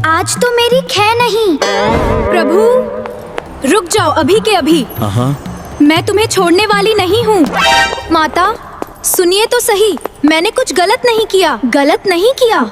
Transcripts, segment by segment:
आज तो मेरी खे नहीं। प्रभु रुक जाओ, अभी के अभी। मैं तुम्हें छोड़ने वाली नहीं हूँ। माता सुनिए तो सही, मैंने कुछ गलत नहीं किया। गलत नहीं किया?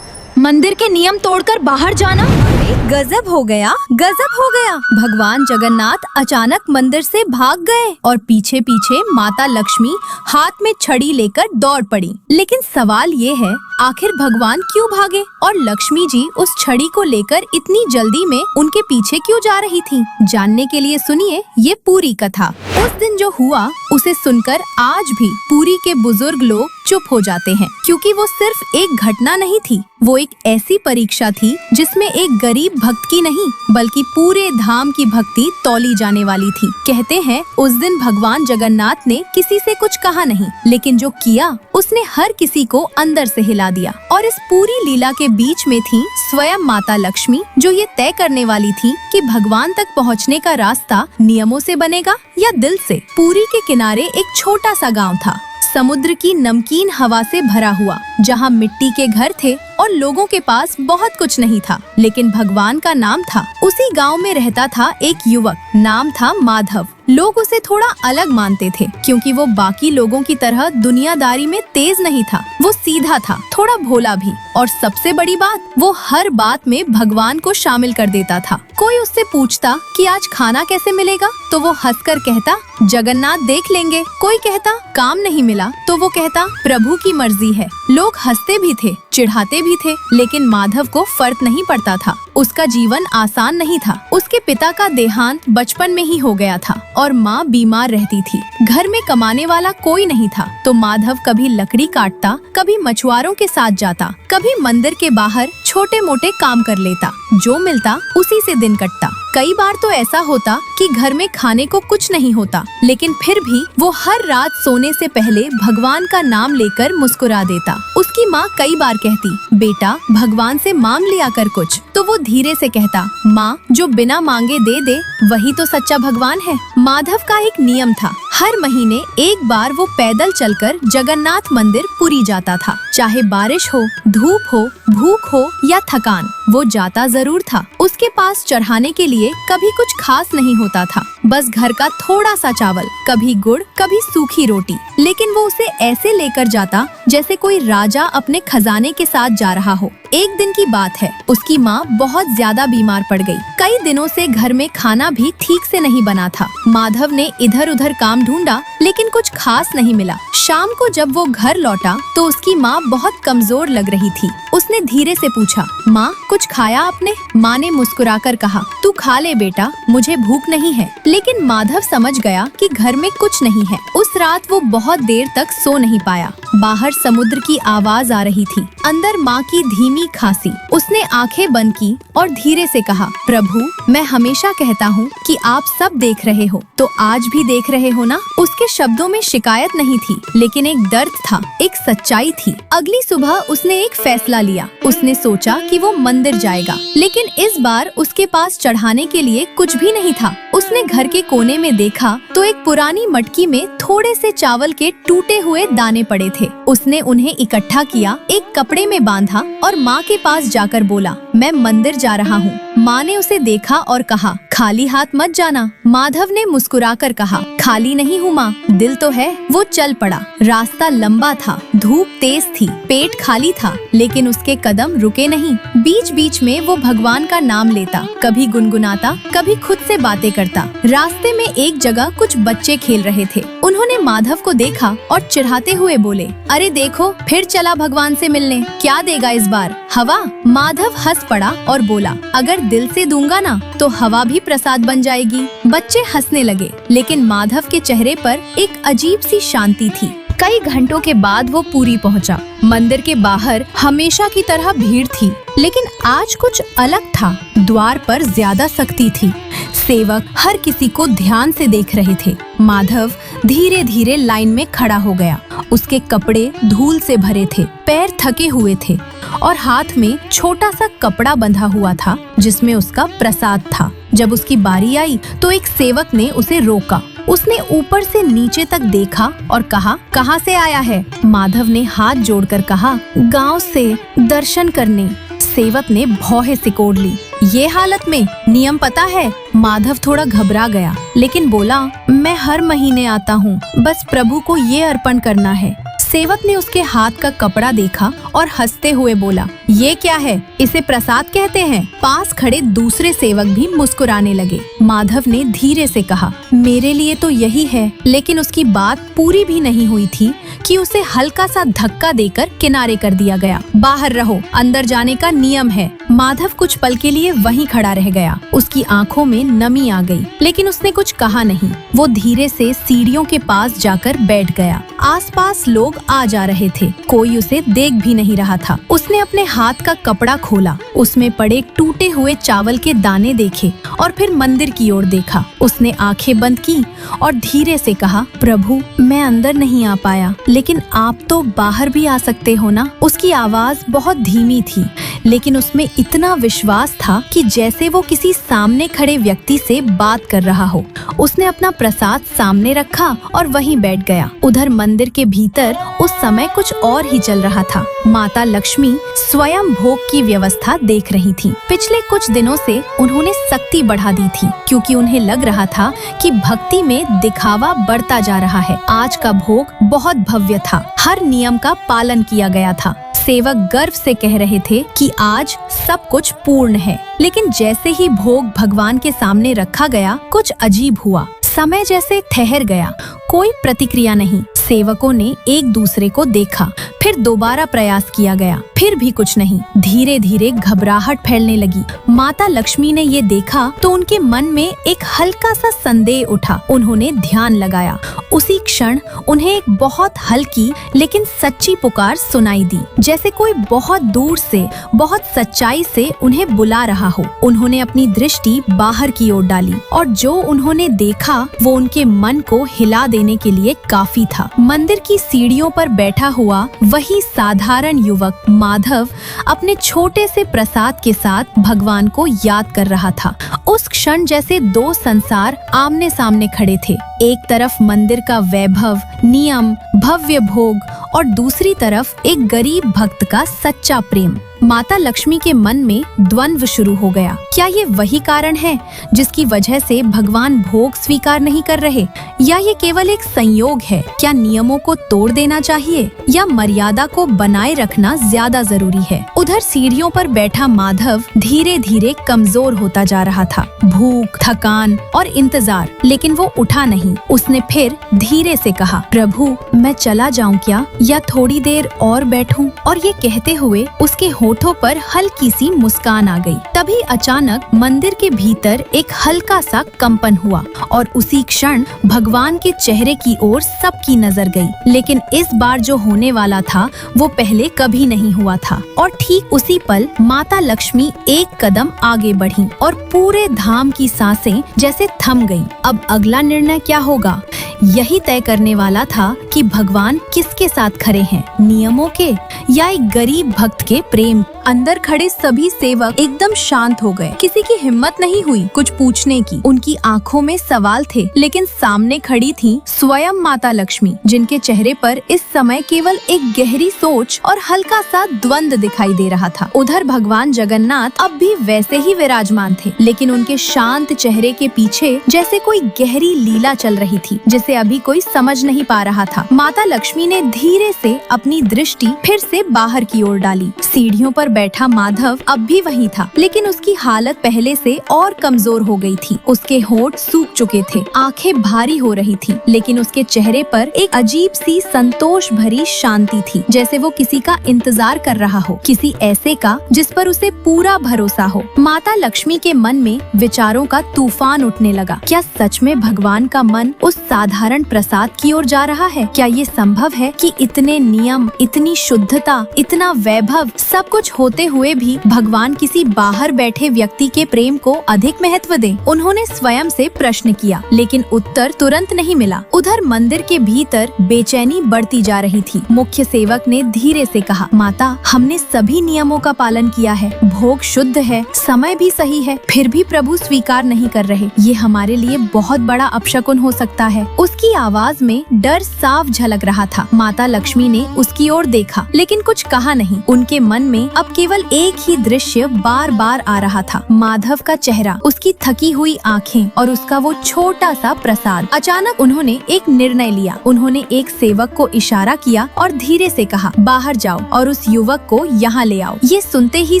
मंदिर के नियम तोड़कर बाहर जाना। गजब हो गया, गजब हो गया। भगवान जगन्नाथ अचानक मंदिर से भाग गए और पीछे पीछे माता लक्ष्मी हाथ में छड़ी लेकर दौड़ पड़ी। लेकिन सवाल ये है, आखिर भगवान क्यों भागे और लक्ष्मी जी उस छड़ी को लेकर इतनी जल्दी में उनके पीछे क्यों जा रही थी? जानने के लिए सुनिए ये पूरी कथा। उस दिन जो हुआ उसे सुनकर आज भी पुरी के बुजुर्ग लोग चुप हो जाते हैं, क्योंकि वो सिर्फ एक घटना नहीं थी, वो एक ऐसी परीक्षा थी जिसमें एक गरीब भक्त की नहीं बल्कि पूरे धाम की भक्ति तौली जाने वाली थी। कहते हैं उस दिन भगवान जगन्नाथ ने किसी से कुछ कहा नहीं, लेकिन जो किया उसने हर किसी को अंदर से हिला दिया। और इस पूरी लीला के बीच में थी स्वयं माता लक्ष्मी, जो ये तय करने वाली थी कि भगवान तक पहुँचने का रास्ता नियमों से बनेगा या दिल से। पुरी के किनारे एक छोटा सा गाँव था, समुद्र की नमकीन हवा से भरा हुआ, जहाँ मिट्टी के घर थे और लोगों के पास बहुत कुछ नहीं था, लेकिन भगवान का नाम था। उसी गांव में रहता था एक युवक, नाम था माधव। लोग उसे थोड़ा अलग मानते थे, क्योंकि वो बाकी लोगों की तरह दुनियादारी में तेज नहीं था। वो सीधा था, थोड़ा भोला भी, और सबसे बड़ी बात, वो हर बात में भगवान को शामिल कर देता था। कोई उससे पूछता कि आज खाना कैसे मिलेगा, तो वो हंसकर कहता जगन्नाथ देख लेंगे। कोई कहता काम नहीं मिला, तो वो कहता प्रभु की मर्जी है। लोग हंसते भी थे, चिढ़ाते भी थे, लेकिन माधव को फर्क नहीं पड़ता था। उसका जीवन आसान नहीं था। उसके पिता का देहांत बचपन में ही हो गया था और माँ बीमार रहती थी। घर में कमाने वाला कोई नहीं था, तो माधव कभी लकड़ी काटता, कभी मछुआरों के साथ जाता, कभी मंदिर के बाहर छोटे मोटे काम कर लेता। जो मिलता उसी से दिन कटता। कई बार तो ऐसा होता कि घर में खाने को कुछ नहीं होता, लेकिन फिर भी वो हर रात सोने से पहले भगवान का नाम लेकर मुस्कुरा देता। उसकी माँ कई बार कहती बेटा भगवान से मांग लिया कर कुछ, तो वो धीरे से कहता माँ जो बिना मांगे दे दे वही तो सच्चा भगवान है। माधव का एक नियम था, हर महीने एक बार वो पैदल चलकर जगन्नाथ मंदिर पुरी जाता था। चाहे बारिश हो, धूप हो, भूख हो या थकान, वो जाता जरूर था। उसके पास चढ़ाने के लिए कभी कुछ खास नहीं होता था, बस घर का थोड़ा सा चावल, कभी गुड़, कभी सूखी रोटी, लेकिन वो उसे ऐसे लेकर जाता जैसे कोई राजा अपने खजाने के साथ जा रहा हो। एक दिन की बात है, उसकी माँ बहुत ज्यादा बीमार पड़ गई। कई दिनों से घर में खाना भी ठीक से नहीं बना था। माधव ने इधर उधर काम ढूंढा, लेकिन कुछ खास नहीं मिला। शाम को जब वो घर लौटा तो उसकी माँ बहुत कमजोर लग रही थी। उसने धीरे से पूछा माँ कुछ खाया आपने? माँ ने मुस्कुराकर कहा तू खा ले बेटा, मुझे भूख नहीं है। लेकिन माधव समझ गया कि घर में कुछ नहीं है। उस रात वो बहुत देर तक सो नहीं पाया। बाहर समुद्र की आवाज आ रही थी, अंदर माँ की धीमी खांसी। उसने आंखें बंद की और धीरे से कहा प्रभु मैं हमेशा कहता हूँ कि आप सब देख रहे हो, तो आज भी देख रहे हो ना? उसके शब्दों में शिकायत नहीं थी, लेकिन एक दर्द था, एक सच्चाई थी। अगली सुबह उसने एक फैसला लिया। उसने सोचा कि वो मंदिर जाएगा, लेकिन इस बार उसके पास चढ़ाने के लिए कुछ भी नहीं था। उसने घर के कोने में देखा तो एक पुरानी मटकी में थोड़े से चावल के टूटे हुए दाने पड़े थे। उसने उन्हें इकट्ठा किया, एक कपड़े में बांधा और माँ के पास जाकर बोला मैं मंदिर जा रहा हूँ। माँ ने उसे देखा और कहा खाली हाथ मत जाना। माधव ने मुस्कुराकर कहा खाली नहीं हूँ माँ, दिल तो है। वो चल पड़ा। रास्ता लंबा था, धूप तेज थी, पेट खाली था, लेकिन उसके कदम रुके नहीं। बीच बीच में वो भगवान का नाम लेता, कभी गुनगुनाता, कभी खुद से बातें करता। रास्ते में एक जगह कुछ बच्चे खेल रहे थे। उन्होंने माधव को देखा और चिढ़ाते हुए बोले अरे देखो फिर चला भगवान से मिलने, क्या देगा इस बार? हवा? माधव हंस पड़ा और बोला अगर दिल से दूंगा ना तो हवा भी प्रसाद बन जाएगी। बच्चे हंसने लगे, लेकिन माधव के चेहरे पर एक अजीब सी शांति थी। कई घंटों के बाद वो पुरी पहुंचा। मंदिर के बाहर हमेशा की तरह भीड़ थी, लेकिन आज कुछ अलग था। द्वार पर ज्यादा सख्ती थी। सेवक हर किसी को ध्यान से देख रहे थे। माधव धीरे धीरे लाइन में खड़ा हो गया। उसके कपड़े धूल से भरे थे, पैर थके हुए थे और हाथ में छोटा सा कपड़ा बंधा हुआ था जिसमें उसका प्रसाद था। जब उसकी बारी आई तो एक सेवक ने उसे रोका। उसने ऊपर से नीचे तक देखा और कहा कहाँ से आया है? माधव ने हाथ जोड़कर कहा गांव से दर्शन करने। सेवक ने भौहें सिकोड़ ली। ये हालत में नियम पता है? माधव थोड़ा घबरा गया, लेकिन बोला, मैं हर महीने आता हूँ, बस प्रभु को ये अर्पण करना है। सेवक ने उसके हाथ का कपड़ा देखा और हंसते हुए बोला, ये क्या है? इसे प्रसाद कहते हैं। पास खड़े दूसरे सेवक भी मुस्कुराने लगे। माधव ने धीरे से कहा, मेरे लिए तो यही है। लेकिन उसकी बात पूरी भी नहीं हुई थी कि उसे हल्का सा धक्का देकर किनारे कर दिया गया। बाहर रहो, अंदर जाने का नियम है। माधव कुछ पल के लिए वहीं खड़ा रह गया। उसकी आंखों में नमी आ गई, लेकिन उसने कुछ कहा नहीं। वो धीरे से सीढ़ियों के पास जाकर बैठ गया। आसपास लोग आ जा रहे थे, कोई उसे देख भी नहीं रहा था। उसने अपने हाथ का कपड़ा खोला, उसमें पड़े टूटे हुए चावल के दाने देखे और फिर मंदिर की ओर देखा। उसने आंखें बंद की और धीरे से कहा, प्रभु, मैं अंदर नहीं आ पाया, लेकिन आप तो बाहर भी आ सकते हो ना। उसकी आवाज बहुत धीमी थी, लेकिन उसमें इतना विश्वास था कि जैसे वो किसी सामने खड़े व्यक्ति से बात कर रहा हो। उसने अपना प्रसाद सामने रखा और वहीं बैठ गया। उधर मंदिर के भीतर उस समय कुछ और ही चल रहा था। माता लक्ष्मी स्वयं भोग की व्यवस्था देख रही थी। पिछले कुछ दिनों से उन्होंने सख्ती बढ़ा दी थी, क्योंकि उन्हें लग रहा था कि भक्ति में दिखावा बढ़ता जा रहा है। आज का भोग बहुत भव्य था, हर नियम का पालन किया गया था। सेवक गर्व से कह रहे थे कि आज सब कुछ पूर्ण है। लेकिन जैसे ही भोग भगवान के सामने रखा गया, कुछ अजीब हुआ। समय जैसे ठहर गया, कोई प्रतिक्रिया नहीं। सेवकों ने एक दूसरे को देखा, फिर दोबारा प्रयास किया गया, फिर भी कुछ नहीं। धीरे धीरे घबराहट फैलने लगी। माता लक्ष्मी ने ये देखा तो उनके मन में एक हल्का सा संदेह उठा। उन्होंने ध्यान लगाया। उसी क्षण उन्हें एक बहुत हल्की लेकिन सच्ची पुकार सुनाई दी, जैसे कोई बहुत दूर से, बहुत सच्चाई से उन्हें बुला रहा हो। उन्होंने अपनी दृष्टि बाहर की ओर डाली और जो उन्होंने देखा वो उनके मन को हिला देने के लिए काफी था। मंदिर की सीढ़ियों पर बैठा हुआ वही साधारण युवक माधव अपने छोटे से प्रसाद के साथ भगवान को याद कर रहा था। उस क्षण जैसे दो संसार आमने सामने खड़े थे। एक तरफ मंदिर का वैभव, नियम, भव्य भोग और दूसरी तरफ एक गरीब भक्त का सच्चा प्रेम। माता लक्ष्मी के मन में द्वंद्व शुरू हो गया। क्या ये वही कारण है जिसकी वजह से भगवान भोग स्वीकार नहीं कर रहे, या ये केवल एक संयोग है? क्या नियमों को तोड़ देना चाहिए या मर्यादा को बनाए रखना ज्यादा जरूरी है? उधर सीढ़ियों पर बैठा माधव धीरे धीरे कमजोर होता जा रहा था। भूख, थकान और इंतजार, लेकिन वो उठा नहीं। उसने फिर धीरे से कहा, प्रभु, मैं चला जाऊं क्या, या थोड़ी देर और बैठूं? और ये कहते हुए उसके होठों पर हल्की सी मुस्कान आ गई। तभी अचानक मंदिर के भीतर एक हल्का सा कंपन हुआ और उसी क्षण भगवान के चेहरे की ओर सबकी नजर गई। लेकिन इस बार जो होने वाला था वो पहले कभी नहीं हुआ था। और ठीक उसी पल माता लक्ष्मी एक कदम आगे बढ़ी और पूरे धाम की सांसें जैसे थम गईं। अब अगला निर्णय क्या होगा, यही तय करने वाला था कि भगवान किसके साथ खड़े हैं, नियमों के या एक गरीब भक्त के प्रेम। अंदर खड़े सभी सेवक एकदम शांत हो गए। किसी की हिम्मत नहीं हुई कुछ पूछने की। उनकी आंखों में सवाल थे, लेकिन सामने खड़ी थी स्वयं माता लक्ष्मी, जिनके चेहरे पर इस समय केवल एक गहरी सोच और हल्का सा द्वंद दिखाई दे रहा था। उधर भगवान जगन्नाथ अब भी वैसे ही विराजमान थे, लेकिन उनके शांत चेहरे के पीछे जैसे कोई गहरी लीला चल रही थी, जिसे अभी कोई समझ नहीं पा रहा था। माता लक्ष्मी ने धीरे से अपनी दृष्टि फिर से बाहर की ओर डाली। सीढ़ियों पर बैठा माधव अब भी वहीं था, लेकिन उसकी हालत पहले से और कमजोर हो गई थी। उसके होंठ सूख चुके थे, आंखें भारी हो रही थी, लेकिन उसके चेहरे पर एक अजीब सी संतोष भरी शांति थी, जैसे वो किसी का इंतजार कर रहा हो, किसी ऐसे का जिस पर उसे पूरा भरोसा हो। माता लक्ष्मी के मन में विचारों का तूफान उठने लगा। क्या सच में भगवान का मन उस साधारण प्रसाद की ओर जा रहा है? क्या ये संभव है कि इतने नियम, इतनी शुद्धता, इतना वैभव, सब कुछ होते हुए भी भगवान किसी बाहर बैठे व्यक्ति के प्रेम को अधिक महत्व दें? उन्होंने स्वयं से प्रश्न किया, लेकिन उत्तर तुरंत नहीं मिला। उधर मंदिर के भीतर बेचैनी बढ़ती जा रही थी। मुख्य सेवक ने धीरे से कहा, माता, हमने सभी नियमों का पालन किया है, भोग शुद्ध है, समय भी सही है, फिर भी प्रभु स्वीकार नहीं कर रहे। ये हमारे लिए बहुत बड़ा अपशकुन हो सकता है। उसकी आवाज में डर साफ झलक रहा था। माता लक्ष्मी ने उस उसकी ओर देखा लेकिन कुछ कहा नहीं। उनके मन में अब केवल एक ही दृश्य बार बार आ रहा था, माधव का चेहरा, उसकी थकी हुई आँखें और उसका वो छोटा सा प्रसाद। अचानक उन्होंने एक निर्णय लिया। उन्होंने एक सेवक को इशारा किया और धीरे से कहा, बाहर जाओ और उस युवक को यहाँ ले आओ। ये सुनते ही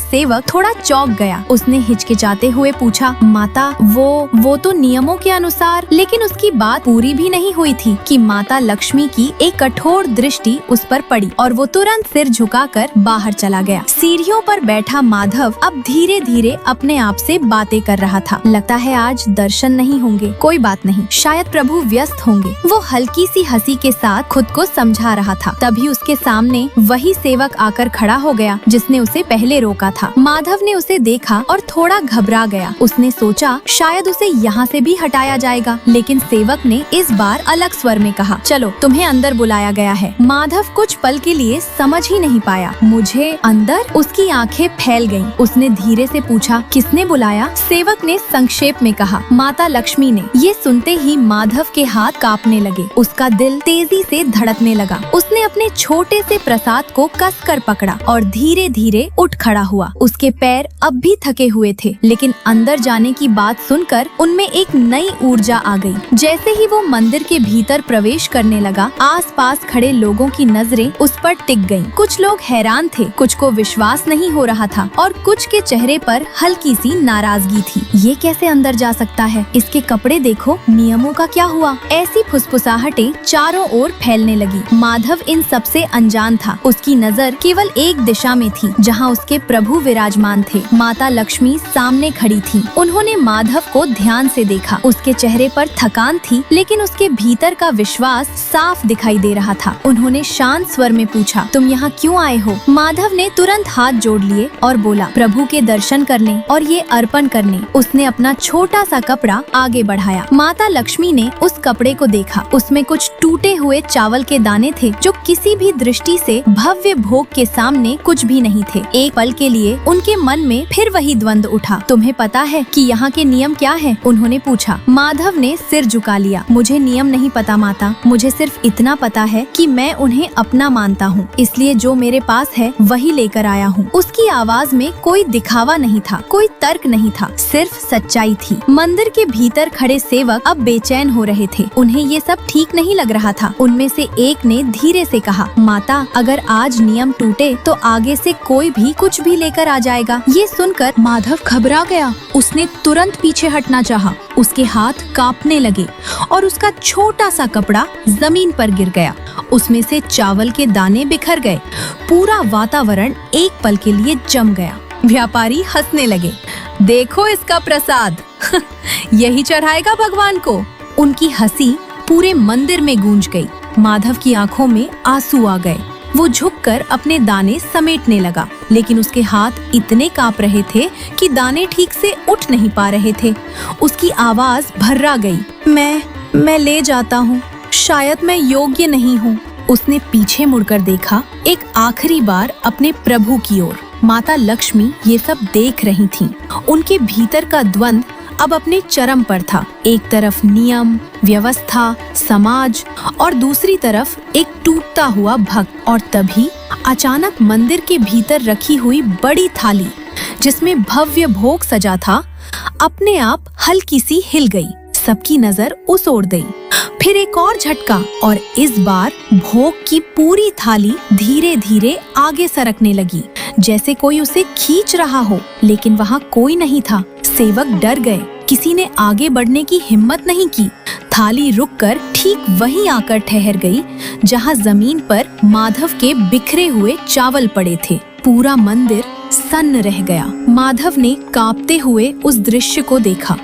सेवक थोड़ा चौंक गया। उसने हिचकिचाते हुए पूछा, माता वो तो नियमों के अनुसार। लेकिन उसकी बात पूरी भी नहीं हुई थी कि माता लक्ष्मी की एक कठोर दृष्टि उस पर पड़ी और वो तुरंत सिर झुकाकर बाहर चला गया। सीढ़ियों पर बैठा माधव अब धीरे धीरे अपने आप से बातें कर रहा था। लगता है आज दर्शन नहीं होंगे, कोई बात नहीं, शायद प्रभु व्यस्त होंगे। वो हल्की सी हंसी के साथ खुद को समझा रहा था। तभी उसके सामने वही सेवक आकर खड़ा हो गया जिसने उसे पहले रोका था। माधव ने उसे देखा और थोड़ा घबरा गया। उसने सोचा शायद उसे यहाँ से भी हटाया जाएगा, लेकिन सेवक ने इस बार अलग स्वर में कहा, चलो तुम्हें अंदर बुलाया गया है। माधव कुछ पल के लिए समझ ही नहीं पाया। मुझे अंदर? उसकी आंखें फैल गईं। उसने धीरे से पूछा, किसने बुलाया? सेवक ने संक्षेप में कहा, माता लक्ष्मी ने। ये सुनते ही माधव के हाथ कांपने लगे। उसका दिल तेजी से धड़कने लगा। उसने अपने छोटे से प्रसाद को कसकर पकड़ा और धीरे धीरे उठ खड़ा हुआ। उसके पैर अब भी थके हुए थे, लेकिन अंदर जाने की बात सुनकर उनमें एक नई ऊर्जा आ गई। जैसे ही वो मंदिर के भीतर प्रवेश करने लगा, आसपास खड़े लोगों की नजरें उस पर टिक गईं। कुछ लोग हैरान थे, कुछ को विश्वास नहीं हो रहा था और कुछ के चेहरे पर हल्की सी नाराजगी थी। ये कैसे अंदर जा सकता है? इसके कपड़े देखो, नियमों का क्या हुआ? ऐसी फुसफुसाहटें चारों ओर फैलने लगी। माधव इन सबसे अनजान था। उसकी नजर केवल एक दिशा में थी, जहाँ उसके प्रभु विराजमान थे। माता लक्ष्मी सामने खड़ी थी। उन्होंने माधव को ध्यान से देखा। उसके चेहरे पर थकान थी, लेकिन उसके भीतर का विश्वास साफ दिखाई दे रहा था। उन्होंने शांत स्वर में पूछा, तुम यहाँ क्यों आए हो? माधव ने तुरंत हाथ जोड़ लिए और बोला, प्रभु के दर्शन करने और ये अर्पण करने। उसने अपना छोटा सा कपड़ा आगे बढ़ाया। माता लक्ष्मी ने उस कपड़े को देखा। उसमें कुछ टूटे हुए चावल के दाने थे, जो किसी भी दृष्टि से भव्य भोग के सामने कुछ भी नहीं थे। एक पल के लिए उनके मन में फिर वही द्वंद्व उठा। तुम्हें पता है कि यहाँ के नियम क्या है? उन्होंने पूछा। माधव ने सिर झुका लिया। मुझे नियम नहीं पता माता, मुझे सिर्फ इतना पता है कि मैं उन्हें अपना मानता हूँ, इसलिए जो मेरे पास है वही लेकर आया हूँ। उसकी आवाज में कोई दिखावा नहीं था, कोई तर्क नहीं था, सिर्फ सच्चाई थी। मंदिर के भीतर खड़े सेवक अब बेचैन हो रहे थे। उन्हें ये सब ठीक नहीं लग रहा था। उनमें से एक ने धीरे से कहा, माता अगर आज नियम टूटे तो आगे से कोई भी कुछ भी लेकर आ जाएगा। ये सुनकर माधव घबरा गया। उसने तुरंत पीछे हटना चाहा। उसके हाथ कांपने लगे और उसका छोटा सा कपड़ा जमीन पर गिर गया। उसमें से चावल के दाने बिखर गए। पूरा वातावरण एक पल के लिए जम गया। व्यापारी हंसने लगे। देखो इसका प्रसाद यही चढ़ाएगा भगवान को। उनकी हंसी पूरे मंदिर में गूंज गई। माधव की आंखों में आंसू आ गए। वो झुककर अपने दाने समेटने लगा, लेकिन उसके हाथ इतने कांप रहे थे कि दाने ठीक से उठ नहीं पा रहे थे। उसकी आवाज भर्रा गई। मैं ले जाता हूँ, शायद मैं योग्य नहीं हूँ। उसने पीछे मुड़कर देखा, एक आखिरी बार अपने प्रभु की ओर। माता लक्ष्मी ये सब देख रही थीं। उनके भीतर का द्वंद्व अब अपने चरम पर था। एक तरफ नियम, व्यवस्था, समाज और दूसरी तरफ एक टूटता हुआ भक्त। और तभी अचानक मंदिर के भीतर रखी हुई बड़ी थाली, जिसमें भव्य भोग सजा था, अपने आप हल्की सी हिल गई। सबकी नजर उस ओर गई। फिर एक और झटका और इस बार भोग की पूरी थाली धीरे धीरे आगे सरकने लगी, जैसे कोई उसे खींच रहा हो, लेकिन वहाँ कोई नहीं था। सेवक डर गए। किसी ने आगे बढ़ने की हिम्मत नहीं की। थाली रुककर ठीक वहीं आकर ठहर गई, जहाँ जमीन पर माधव के बिखरे हुए चावल पड़े थे। पूरा मंदिर सन्न रह गया। माधव ने कांपते हुए उस दृश्य को देखा।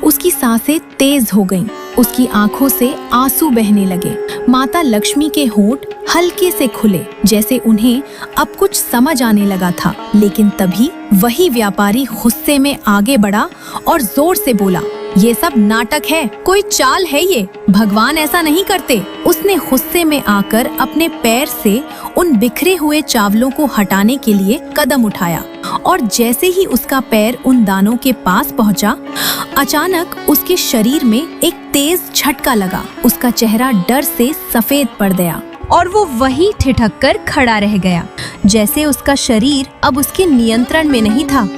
उसकी सांसें तेज हो गईं। उसकी आंखों से आंसू बहने लगे। माता लक्ष्मी के होंठ हल्के से खुले, जैसे उन्हें अब कुछ समझ आने लगा था। लेकिन तभी वही व्यापारी गुस्से में आगे बढ़ा और जोर से बोला, ये सब नाटक है, कोई चाल है ये, भगवान ऐसा नहीं करते। उसने गुस्से में आकर अपने पैर से उन बिखरे हुए चावलों को हटाने के लिए कदम उठाया और जैसे ही उसका पैर उन दानों के पास पहुंचा, अचानक उसके शरीर में एक तेज झटका लगा। उसका चेहरा डर से सफेद पड़ गया। और वो वही ठिठक कर खड़ा रह गया, जैसे उसका शरीर अब उसके नियंत्रण में नहीं था।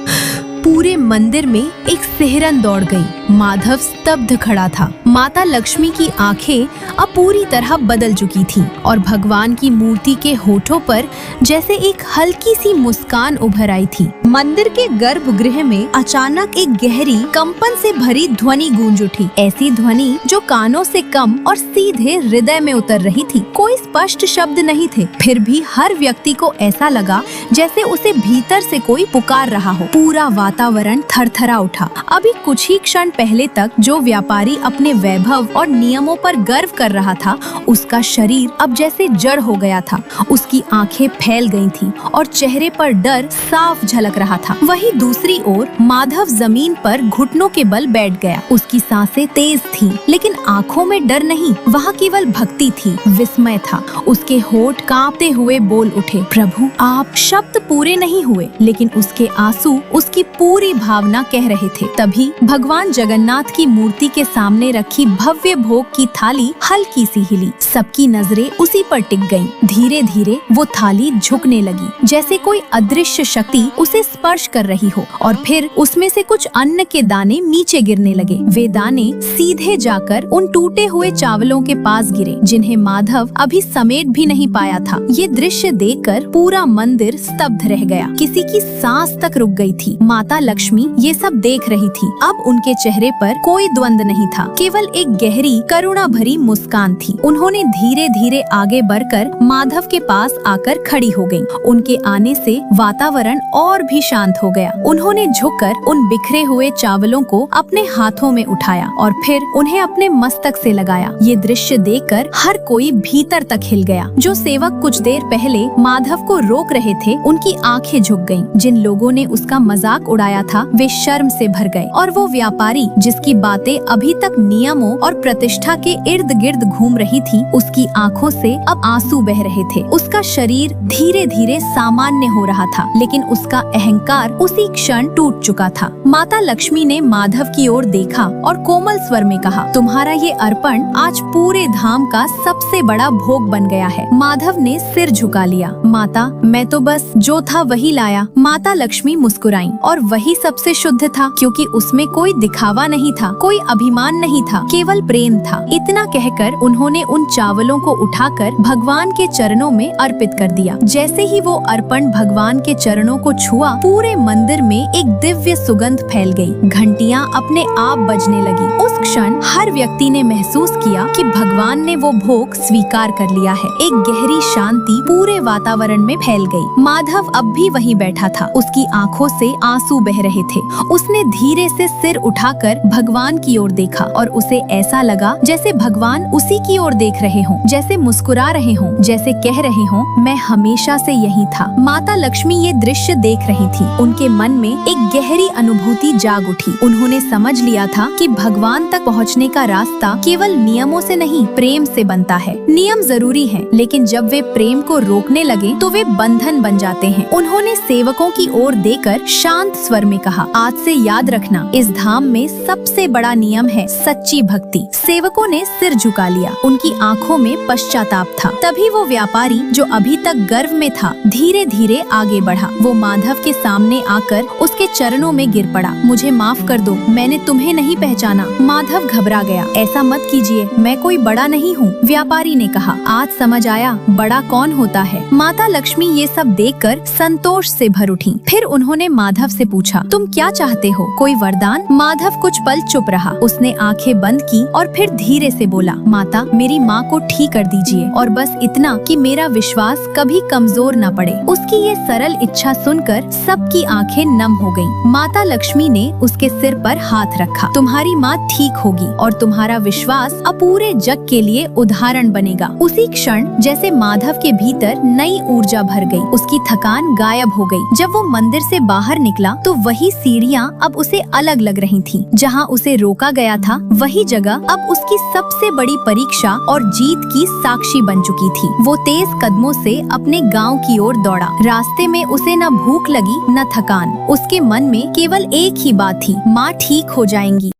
पूरे मंदिर में एक सिहरन दौड़ गई। माधव स्तब्ध खड़ा था। माता लक्ष्मी की आंखें अब पूरी तरह बदल चुकी थीं और भगवान की मूर्ति के होठों पर जैसे एक हल्की सी मुस्कान उभर आई थी। मंदिर के गर्भगृह में अचानक एक गहरी कंपन से भरी ध्वनि गूंज उठी, ऐसी ध्वनि जो कानों से कम और सीधे हृदय में उतर रही थी। कोई स्पष्ट शब्द नहीं थे, फिर भी हर व्यक्ति को ऐसा लगा जैसे उसे भीतर से कोई पुकार रहा हो। पूरा वातावरण थरथरा उठा। अभी कुछ ही क्षण पहले तक जो व्यापारी अपने वैभव और नियमों पर गर्व कर रहा था, उसका शरीर अब जैसे जड़ हो गया था। उसकी आंखें फैल गई थीं और चेहरे पर डर साफ झलक रहा था। वहीं दूसरी ओर माधव जमीन पर घुटनों के बल बैठ गया। उसकी सांसें तेज थीं, लेकिन आंखों में डर नहीं, वहाँ केवल भक्ति थी, विस्मय था। उसके होठ कांपते हुए बोल उठे, प्रभु आप। शब्द पूरे नहीं हुए, लेकिन उसके आंसू उसकी पूरी भावना कह रहे थे। तभी भगवान जगन्नाथ की मूर्ति के सामने रखी भव्य भोग की थाली हल्की सी हिली। सबकी नजरें उसी पर टिक गईं। धीरे धीरे वो थाली झुकने लगी, जैसे कोई अदृश्य शक्ति उसे स्पर्श कर रही हो, और फिर उसमें से कुछ अन्न के दाने नीचे गिरने लगे। वे दाने सीधे जाकर उन टूटे हुए चावलों के पास गिरे, जिन्हें माधव अभी समेट भी नहीं पाया था। ये दृश्य देखकर पूरा मंदिर स्तब्ध रह गया। किसी की सांस तक रुक गई थी। माता लक्ष्मी ये सब देख रही थी। अब उनके चेहरे पर कोई द्वंद नहीं था, केवल एक गहरी करुणा भरी मुस्कान थी। उन्होंने धीरे धीरे आगे बढ़कर माधव के पास आकर खड़ी हो गईं। उनके आने से वातावरण और भी शांत हो गया। उन्होंने झुककर उन बिखरे हुए चावलों को अपने हाथों में उठाया और फिर उन्हें अपने मस्तक से लगाया। ये दृश्य देखकर हर कोई भीतर तक हिल गया। जो सेवक कुछ देर पहले माधव को रोक रहे थे, उनकी आंखें झुक गईं। जिन लोगों ने उसका मजाक उड़ाया था, वे शर्म से भर गए, और वो व्यापारी जिसकी बातें अभी तक नियमों और प्रतिष्ठा के इर्द गिर्द घूम रही थी, उसकी आंखों से अब आंसू बह रहे थे। उसका शरीर धीरे धीरे सामान्य हो रहा था, लेकिन उसका अहंकार उसी क्षण टूट चुका था। माता लक्ष्मी ने माधव की ओर देखा और कोमल स्वर में कहा, तुम्हारा ये अर्पण आज पूरे धाम का सबसे बड़ा भोग बन गया है। माधव ने सिर झुका लिया। माता, मैं तो बस जो था वही लाया। माता लक्ष्मी मुस्कुराई, और वही सबसे शुद्ध था, क्योंकि उसमें कोई दिखावा नहीं था, कोई अभिमान नहीं था, केवल प्रेम था। इतना कहकर उन्होंने उन चावलों को उठाकर भगवान के चरणों में अर्पित कर दिया। जैसे ही वो अर्पण भगवान के चरणों को छुआ, पूरे मंदिर में एक दिव्य सुगंध फैल गई। घंटियां अपने आप बजने लगी। उस क्षण हर व्यक्ति ने महसूस किया कि भगवान ने वो भोग स्वीकार कर लिया है। एक गहरी शांति पूरे वातावरण में फैल गई। माधव अब भी वहीं बैठा था। उसकी आंखों से आंसू बह रहे थे। उसने धीरे से सिर उठाकर भगवान की ओर देखा, और उसे ऐसा लगा जैसे भगवान उसी की ओर देख रहे हों, जैसे मुस्कुरा रहे हों, जैसे कह रहे हों, मैं हमेशा से यही था। माता लक्ष्मी ये दृश्य देख रही थी। उनके मन में एक गहरी अनुभूति जाग उठी। उन्होंने समझ लिया था कि भगवान तक पहुँचने का रास्ता केवल नियमों से नहीं, प्रेम से बनता है। नियम जरूरी है, लेकिन जब वे प्रेम को रोकने लगे तो वे बंधन बन जाते हैं। उन्होंने सेवकों की ओर देकर शांत स्वर में कहा, आज से याद रखना, इस धाम में सबसे बड़ा नियम है सच्ची भक्ति। सेवकों ने सिर झुका लिया। उनकी आंखों में पश्चाताप था। तभी वो व्यापारी जो अभी तक गर्व में था, धीरे धीरे आगे बढ़ा। वो माधव के सामने आकर उसके चरणों में गिर पड़ा। मुझे माफ कर दो, मैंने तुम्हें नहीं पहचाना। माधव घबरा गया। ऐसा मत कीजिए, मैं कोई बड़ा नहीं हूँ। व्यापारी ने कहा, आज समझ आया बड़ा कौन होता है। माता लक्ष्मी ये सब देखकर संतोष से भर उठी। फिर उन्होंने माधव से पूछा, तुम क्या चाहते हो, कोई वरदान? माधव कुछ पल चुप रहा। उसने आंखें बंद की और फिर धीरे से बोला, माता, मेरी माँ को ठीक कर दीजिए, और बस इतना कि मेरा विश्वास कभी कमजोर न पड़े। उसकी ये सरल इच्छा सुनकर सबकी आंखें नम हो गईं। माता लक्ष्मी ने उसके सिर पर हाथ रखा। तुम्हारी माँ ठीक होगी, और तुम्हारा विश्वास अब पूरे जग के लिए उदाहरण बनेगा। उसी क्षण जैसे माधव के भीतर नई ऊर्जा भर गई। उसकी थकान गायब हो गई। जब वो मंदिर से बाहर निकला तो वही सीढ़ियाँ अब उसे अलग लग रही थीं। जहाँ उसे रोका गया था, वही जगह अब उसकी सबसे बड़ी परीक्षा और जीत की साक्षी बन चुकी थी। वो तेज कदमों से अपने गांव की ओर दौड़ा। रास्ते में उसे न भूख लगी न थकान। उसके मन में केवल एक ही बात थी, माँ ठीक हो जाएंगी।